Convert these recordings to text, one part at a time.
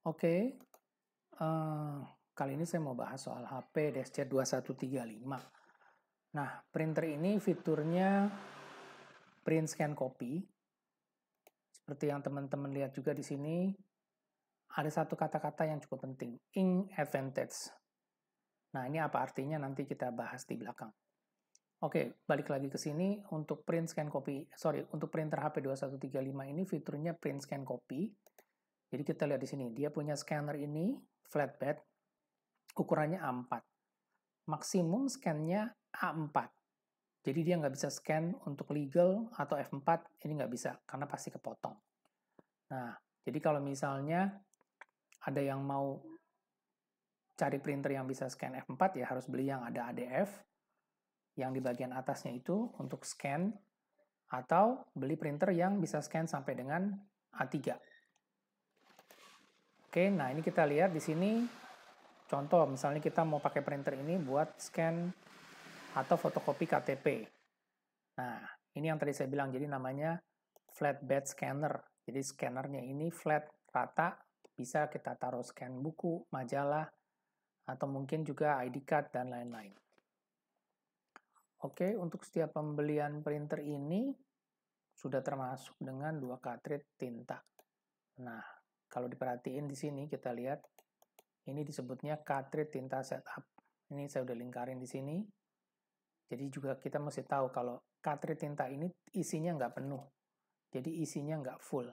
Oke, kali ini saya mau bahas soal HP Desjet 2135. Nah, printer ini fiturnya print scan copy. Seperti yang teman-teman lihat juga di sini, ada satu kata-kata yang cukup penting, ink advantage. Nah, ini apa artinya nanti kita bahas di belakang. Oke, balik lagi ke sini untuk print scan copy. Untuk printer HP 2135 ini fiturnya print scan copy. Jadi kita lihat di sini, dia punya scanner ini flatbed, ukurannya A4. Maksimum scan-nya A4. Jadi dia nggak bisa scan untuk legal atau F4, ini nggak bisa, karena pasti kepotong. Nah, jadi kalau misalnya ada yang mau cari printer yang bisa scan F4, ya harus beli yang ada ADF, yang di bagian atasnya itu untuk scan, atau beli printer yang bisa scan sampai dengan A3. Oke, nah ini kita lihat di sini contoh, misalnya kita mau pakai printer ini buat scan atau fotokopi KTP. Nah, ini yang tadi saya bilang, jadi namanya flatbed scanner. Jadi scannernya ini flat, rata, bisa kita taruh scan buku, majalah, atau mungkin juga ID card dan lain-lain. Oke, untuk setiap pembelian printer ini sudah termasuk dengan 2 cartridge tinta. Nah, kalau diperhatiin di sini kita lihat ini disebutnya cartridge tinta setup. Ini saya udah lingkarin di sini. Jadi juga kita mesti tahu kalau cartridge tinta ini isinya nggak penuh. Jadi isinya nggak full.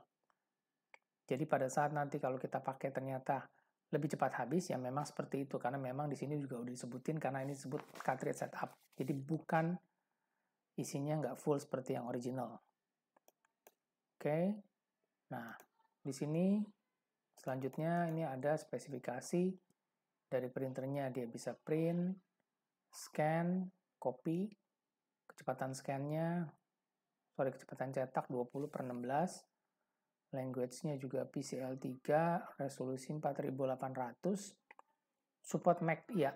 Jadi pada saat nanti kalau kita pakai ternyata lebih cepat habis, ya memang seperti itu. Karena memang di sini juga udah disebutin karena ini disebut cartridge setup. Jadi bukan isinya nggak full seperti yang original. Oke. Nah, di sini selanjutnya ini ada spesifikasi dari printernya. Dia bisa print, scan, copy, kecepatan kecepatan cetak 20/16, language-nya juga PCL3, resolusi 4800, support Mac, ya.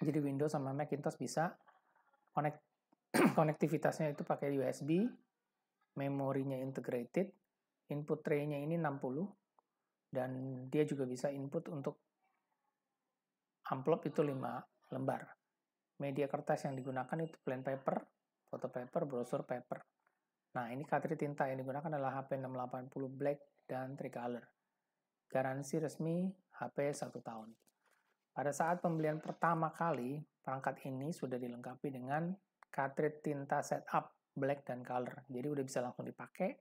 Jadi Windows sama Macintosh bisa, konektivitasnya itu pakai USB, memorinya integrated, input tray-nya ini 60, dan dia juga bisa input untuk amplop itu 5 lembar. Media kertas yang digunakan itu plain paper, photo paper, brochure paper. Nah, ini cartridge tinta yang digunakan adalah HP 680 Black dan Tricolor. Garansi resmi HP 1 tahun. Pada saat pembelian pertama kali, perangkat ini sudah dilengkapi dengan cartridge tinta setup Black dan Color. Jadi udah bisa langsung dipakai.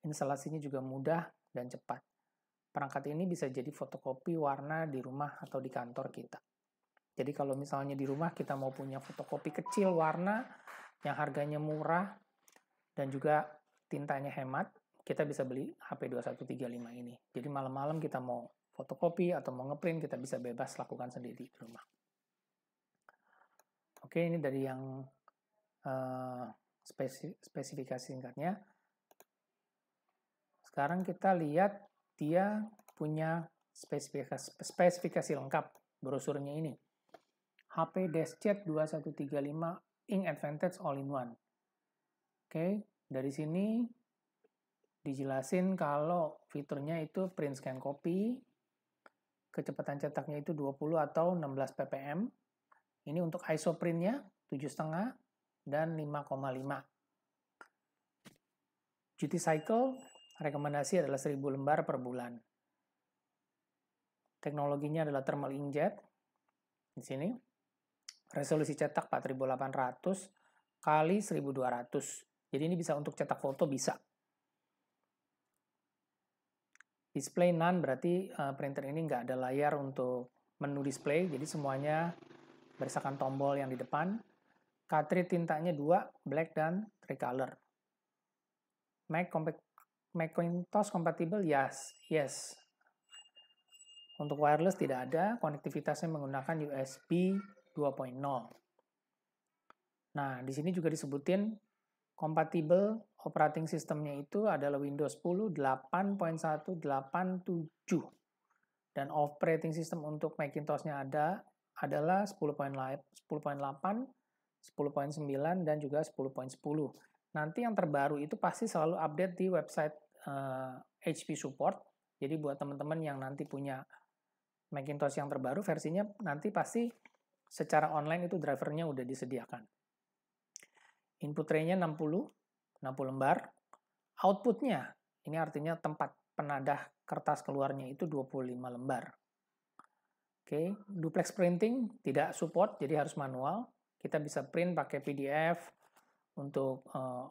Instalasinya juga mudah dan cepat. Perangkat ini bisa jadi fotokopi warna di rumah atau di kantor kita. Jadi kalau misalnya di rumah kita mau punya fotokopi kecil warna yang harganya murah dan juga tintanya hemat, kita bisa beli HP 2135 ini. Jadi malam-malam kita mau fotokopi atau mau ngeprint, kita bisa bebas lakukan sendiri di rumah. Oke, ini dari yang spesifikasi singkatnya. Sekarang kita lihat dia punya spesifikasi lengkap brosurnya ini. HP Desjet 2135 Ink Advantage All-in-One. Oke, dari sini dijelasin kalau fiturnya itu print scan copy, kecepatan cetaknya itu 20 atau 16 ppm. Ini untuk ISO printnya 7,5 dan 5,5. Duty cycle rekomendasi adalah 1000 lembar per bulan. Teknologinya adalah thermal inkjet. Di sini resolusi cetak 4800 kali 1200. Jadi ini bisa untuk cetak foto, bisa. Display none berarti printer ini nggak ada layar untuk menu display, jadi semuanya berdasarkan tombol yang di depan. Cartridge tintanya 2, black dan tricolor. Macintosh compatible? Yes. Untuk wireless tidak ada, konektivitasnya menggunakan USB 2.0. Nah, di sini juga disebutin compatible operating systemnya itu adalah Windows 10 8.187. Dan operating system untuk Macintosh-nya adalah 10.8, 10.9, dan juga 10.10. Nanti yang terbaru itu pasti selalu update di website HP Support. Jadi buat teman-teman yang nanti punya Macintosh yang terbaru, versinya nanti pasti secara online itu drivernya udah disediakan. Input tray-nya 60 lembar. Outputnya, ini artinya tempat penadah kertas keluarnya itu 25 lembar. Oke, duplex printing tidak support, jadi harus manual. Kita bisa print pakai PDF untuk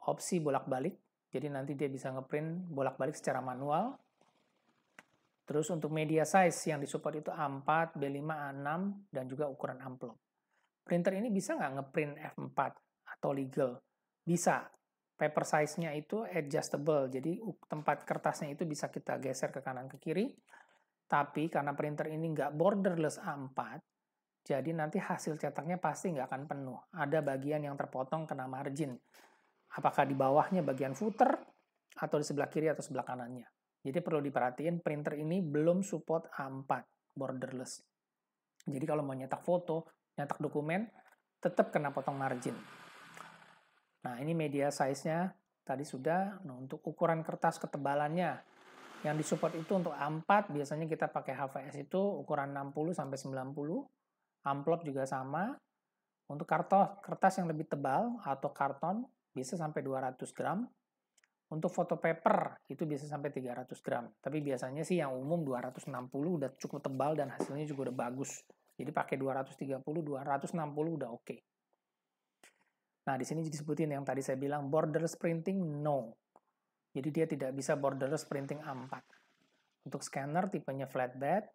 opsi bolak-balik. Jadi nanti dia bisa ngeprint bolak-balik secara manual. Terus untuk media size yang disupport itu A4, B5, A6, dan juga ukuran amplop. Printer ini bisa nggak ngeprint F4 atau legal? Bisa. Paper size-nya itu adjustable, jadi tempat kertasnya itu bisa kita geser ke kanan ke kiri. Tapi karena printer ini nggak borderless A4, jadi nanti hasil cetaknya pasti nggak akan penuh. Ada bagian yang terpotong kena margin. Apakah di bawahnya bagian footer, atau di sebelah kiri atau sebelah kanannya. Jadi perlu diperhatiin, printer ini belum support A4, borderless. Jadi kalau mau nyetak foto, nyetak dokumen, tetap kena potong margin. Nah, ini media size-nya tadi sudah. Nah, untuk ukuran kertas ketebalannya, yang disupport itu untuk A4, biasanya kita pakai HVS itu ukuran 60-90, amplop juga sama. Untuk kertas yang lebih tebal atau karton, bisa sampai 200 gram. Untuk foto paper itu bisa sampai 300 gram. Tapi biasanya sih yang umum 260 udah cukup tebal dan hasilnya juga udah bagus. Jadi pakai 230, 260 udah oke. Nah, di sini disebutin yang tadi saya bilang borderless printing no. Jadi dia tidak bisa borderless printing A4. Untuk scanner tipenya flatbed,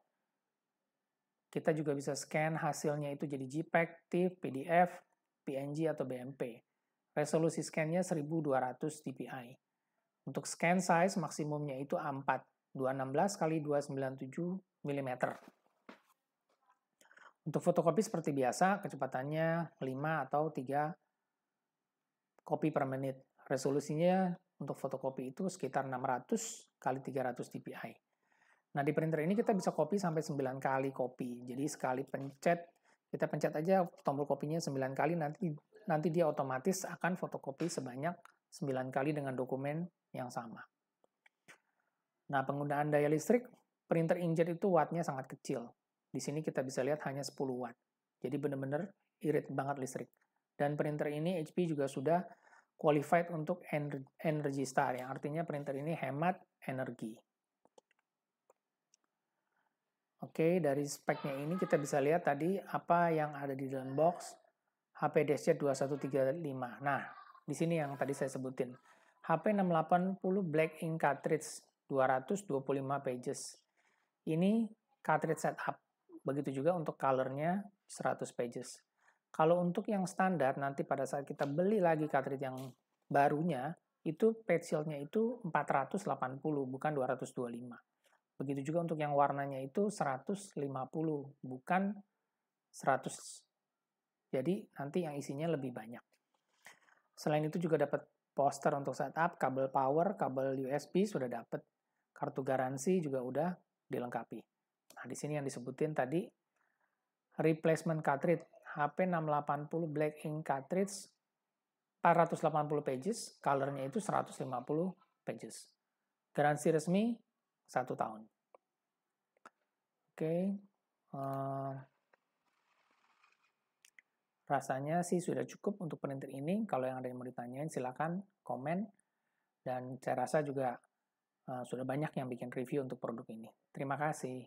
kita juga bisa scan hasilnya itu jadi JPEG, TIFF, PDF, PNG atau BMP. Resolusi scan-nya 1200 dpi. Untuk scan size maksimumnya itu A4, 216 x 297 mm. Untuk fotokopi seperti biasa, kecepatannya 5 atau 3 kopi per menit. Resolusinya untuk fotokopi itu sekitar 600 x 300 dpi. Nah, di printer ini kita bisa copy sampai 9 kali copy. Jadi sekali pencet, kita pencet aja tombol kopinya 9 kali, nanti dia otomatis akan fotokopi sebanyak 9 kali dengan dokumen yang sama. Nah, penggunaan daya listrik, printer inkjet itu wattnya sangat kecil. Di sini kita bisa lihat hanya 10 watt. Jadi benar-benar irit banget listrik. Dan printer ini HP juga sudah qualified untuk Energy Star, yang artinya printer ini hemat energi. Oke, dari speknya ini kita bisa lihat tadi apa yang ada di dalam box HP DeskJet 2135. Nah, di sini yang tadi saya sebutin. HP 680 Black Ink Cartridge 225 pages. Ini cartridge setup. Begitu juga untuk colornya 100 pages. Kalau untuk yang standar, nanti pada saat kita beli lagi cartridge yang barunya, itu page yield-nya itu 480, bukan 225. Begitu juga untuk yang warnanya itu 150, bukan 100. Jadi nanti yang isinya lebih banyak. Selain itu juga dapat poster untuk setup, kabel power, kabel USB sudah dapat, kartu garansi juga udah dilengkapi. Nah, di sini yang disebutin tadi replacement cartridge HP 680 Black Ink Cartridge 480 pages, colornya itu 150 pages. Garansi resmi 1 tahun. Oke. Rasanya sih sudah cukup untuk printer ini. Kalau yang ada yang mau ditanyain silakan komen. Dan saya rasa juga sudah banyak yang bikin review untuk produk ini. Terima kasih.